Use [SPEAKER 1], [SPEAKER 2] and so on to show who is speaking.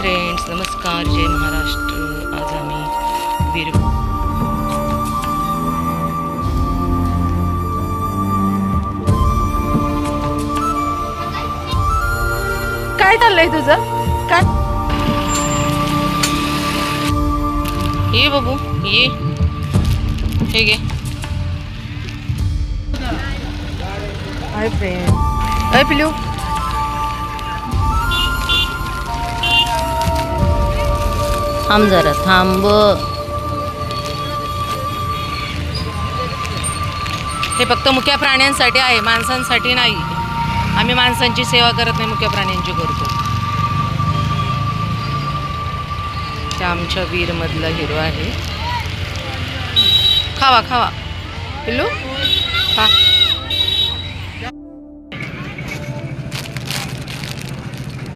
[SPEAKER 1] Friends, नमस्कार, जय महाराष्ट्र. आज आम्ही
[SPEAKER 2] काय चाललंय तुझं? काय
[SPEAKER 1] ये बाबू ये, हे घे.
[SPEAKER 2] Hi friend. हाय पिलू.
[SPEAKER 1] थांब जरा, थांब. हे फक्त मुक्या प्राण्यांसाठी आहे, माणसांसाठी नाही. आम्ही माणसांची सेवा करत नाही, मुक्या प्राण्यांची करतो. ते आमच्या वीरमधला हिरो आहे. खावा खावा पिल्लू, खा.